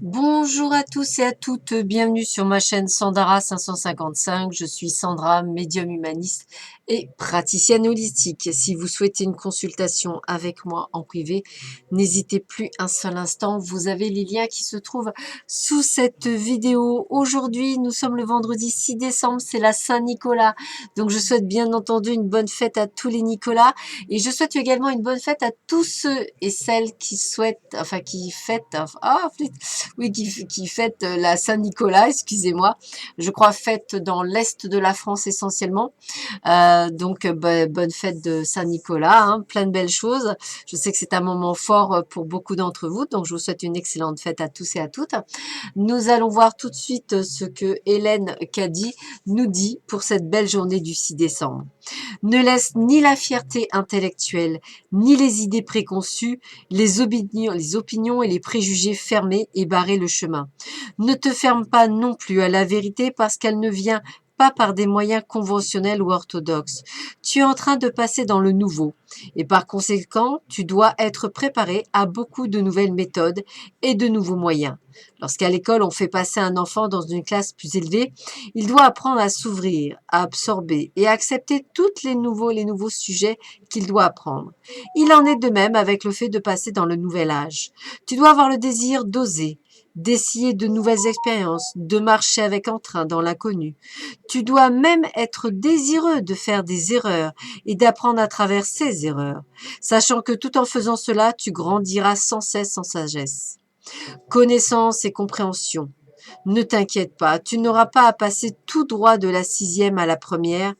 Bonjour à tous et à toutes, bienvenue sur ma chaîne Sandara 555. Je suis Sandra, médium humaniste et praticienne holistique. Si vous souhaitez une consultation avec moi en privé, n'hésitez plus un seul instant. Vous avez les liens qui se trouvent sous cette vidéo. Aujourd'hui, nous sommes le vendredi 6 décembre, c'est la Saint-Nicolas. Donc je souhaite bien entendu une bonne fête à tous les Nicolas et je souhaite également une bonne fête à tous ceux et celles qui souhaitent, qui fêtent, oui, qui fête la Saint-Nicolas, excusez-moi. Je crois fête dans l'Est de la France essentiellement. Bonne fête de Saint-Nicolas, hein, plein de belles choses. Je sais que c'est un moment fort pour beaucoup d'entre vous, donc je vous souhaite une excellente fête à tous et à toutes. Nous allons voir tout de suite ce que Hélène Caddy nous dit pour cette belle journée du 6 décembre. Ne laisse ni la fierté intellectuelle, ni les idées préconçues, les opinions et les préjugés fermer et barrer le chemin. Ne te ferme pas non plus à la vérité parce qu'elle ne vient pas par des moyens conventionnels ou orthodoxes. Tu es en train de passer dans le nouveau et par conséquent, tu dois être préparé à beaucoup de nouvelles méthodes et de nouveaux moyens. Lorsqu'à l'école, on fait passer un enfant dans une classe plus élevée, il doit apprendre à s'ouvrir, à absorber et à accepter les nouveaux sujets qu'il doit apprendre. Il en est de même avec le fait de passer dans le nouvel âge. Tu dois avoir le désir d'oser, d'essayer de nouvelles expériences, de marcher avec entrain dans l'inconnu. Tu dois même être désireux de faire des erreurs et d'apprendre à travers ces erreurs, sachant que tout en faisant cela, tu grandiras sans cesse en sagesse. Connaissance et compréhension. Ne t'inquiète pas, tu n'auras pas à passer tout droit de la 6e à la première.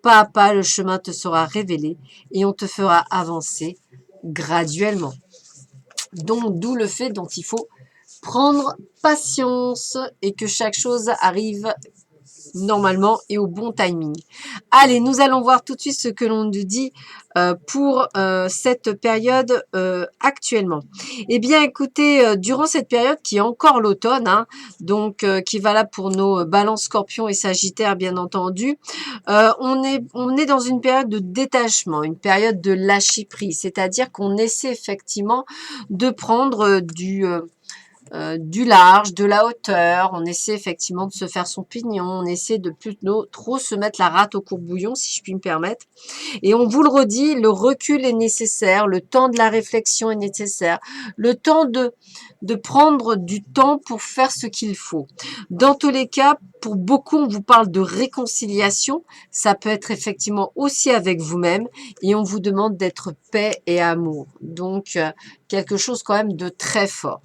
Pas à pas, le chemin te sera révélé et on te fera avancer graduellement. Donc, d'où le fait dont il faut prendre patience et que chaque chose arrive normalement et au bon timing. Allez, nous allons voir tout de suite ce que l'on nous dit pour cette période actuellement. Eh bien, écoutez, durant cette période qui est encore l'automne, hein, qui est valable pour nos balances scorpions et sagittaires, bien entendu, on est dans une période de détachement, une période de lâcher prise, c'est-à-dire qu'on essaie effectivement de prendre du large, de la hauteur, on essaie effectivement de se faire son pignon, on essaie de plus trop se mettre la rate au courbouillon, si je puis me permettre. Et on vous le redit, le recul est nécessaire, le temps de la réflexion est nécessaire, le temps de prendre du temps pour faire ce qu'il faut. Dans tous les cas, pour beaucoup, on vous parle de réconciliation, ça peut être effectivement aussi avec vous-même, et on vous demande d'être paix et amour. Donc, quelque chose quand même de très fort.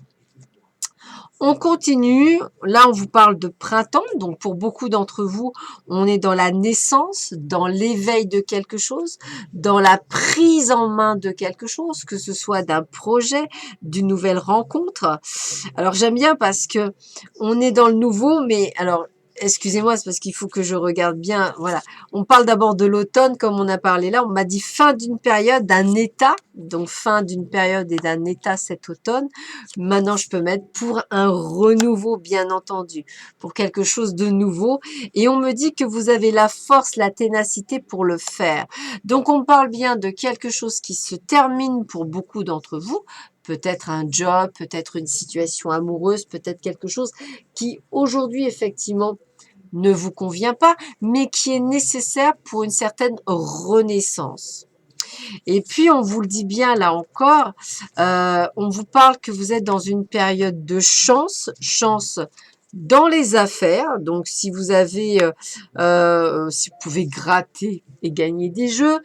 On continue, là on vous parle de printemps, donc pour beaucoup d'entre vous, on est dans la naissance, dans l'éveil de quelque chose, dans la prise en main de quelque chose, que ce soit d'un projet, d'une nouvelle rencontre. Alors j'aime bien parce que on est dans le nouveau, mais alors excusez-moi, c'est parce qu'il faut que je regarde bien. Voilà, on parle d'abord de l'automne, comme on a parlé là. On m'a dit fin d'une période, d'un état, donc fin d'une période et d'un état cet automne. Maintenant, je peux mettre pour un renouveau, bien entendu, pour quelque chose de nouveau. Et on me dit que vous avez la force, la ténacité pour le faire. Donc, on parle bien de quelque chose qui se termine pour beaucoup d'entre vous. Peut-être un job, peut-être une situation amoureuse, peut-être quelque chose qui aujourd'hui, effectivement, ne vous convient pas, mais qui est nécessaire pour une certaine renaissance. Et puis, on vous le dit bien là encore, on vous parle que vous êtes dans une période de chance, chance dans les affaires. Donc, si vous avez, si vous pouvez gratter et gagner des jeux,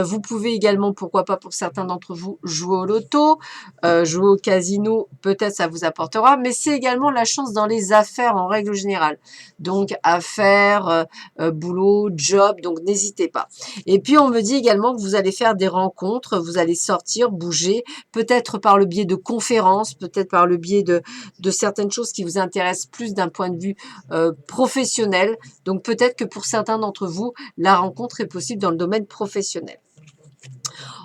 vous pouvez également, pourquoi pas pour certains d'entre vous, jouer au loto, jouer au casino, peut-être ça vous apportera, mais c'est également la chance dans les affaires en règle générale. Donc, affaires, boulot, job, donc n'hésitez pas. Et puis, on me dit également que vous allez faire des rencontres, vous allez sortir, bouger, peut-être par le biais de conférences, peut-être par le biais de certaines choses qui vous intéressent plus d'un point de vue professionnel. Donc, peut-être que pour certains d'entre vous, la rencontre est possible dans le domaine professionnel.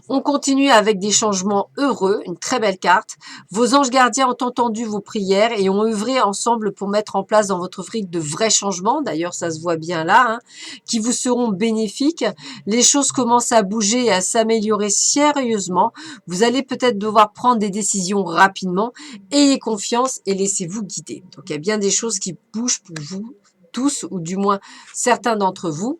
On continue avec des changements heureux, une très belle carte. Vos anges gardiens ont entendu vos prières et ont œuvré ensemble pour mettre en place dans votre vie de vrais changements. D'ailleurs, ça se voit bien là, hein, qui vous seront bénéfiques. Les choses commencent à bouger et à s'améliorer sérieusement. Vous allez peut-être devoir prendre des décisions rapidement. Ayez confiance et laissez-vous guider. Donc, il y a bien des choses qui bougent pour vous tous, ou du moins certains d'entre vous.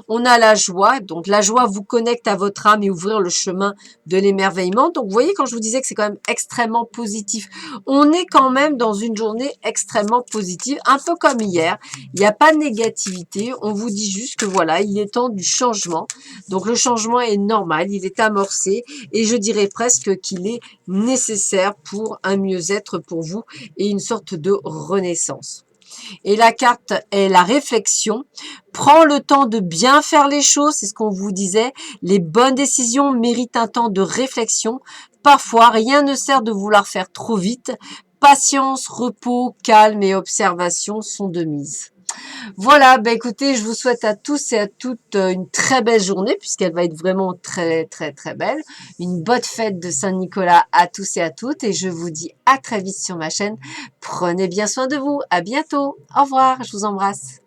On a la joie, donc la joie vous connecte à votre âme et ouvrir le chemin de l'émerveillement. Donc vous voyez, quand je vous disais que c'est quand même extrêmement positif, on est quand même dans une journée extrêmement positive, un peu comme hier. Il n'y a pas de négativité, on vous dit juste que voilà, il est temps du changement. Donc le changement est normal, il est amorcé et je dirais presque qu'il est nécessaire pour un mieux-être pour vous et une sorte de renaissance. Et la carte est la réflexion. Prends le temps de bien faire les choses, c'est ce qu'on vous disait. Les bonnes décisions méritent un temps de réflexion. Parfois, rien ne sert de vouloir faire trop vite. Patience, repos, calme et observation sont de mise. Voilà, bah écoutez, je vous souhaite à tous et à toutes une très belle journée, puisqu'elle va être vraiment très, très, très belle. Une bonne fête de Saint-Nicolas à tous et à toutes, et je vous dis à très vite sur ma chaîne. Prenez bien soin de vous. À bientôt. Au revoir. Je vous embrasse.